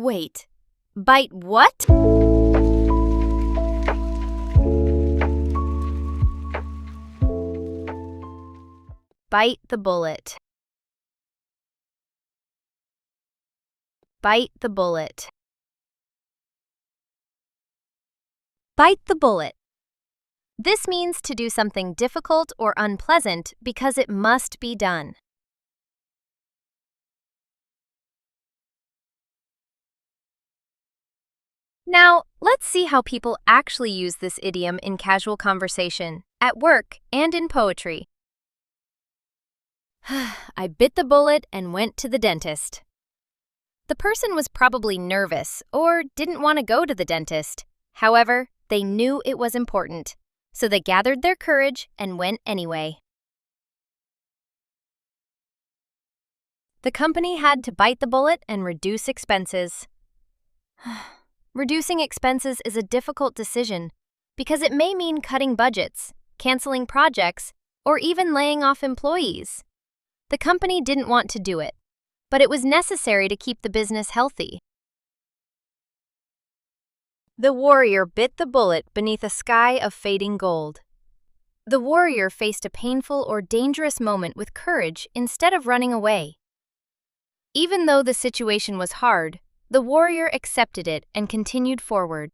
Wait, bite what? Bite the bullet. Bite the bullet. Bite the bullet. This means to do something difficult or unpleasant because it must be done. Now, let's see how people actually use this idiom in casual conversation, at work, and in poetry. I bit the bullet and went to the dentist. The person was probably nervous or didn't want to go to the dentist. However, they knew it was important, so they gathered their courage and went anyway. The company had to bite the bullet and reduce expenses. Reducing expenses is a difficult decision because it may mean cutting budgets, canceling projects, or even laying off employees. The company didn't want to do it, but it was necessary to keep the business healthy. The warrior bit the bullet beneath a sky of fading gold. The warrior faced a painful or dangerous moment with courage instead of running away. Even though the situation was hard, the warrior accepted it and continued forward.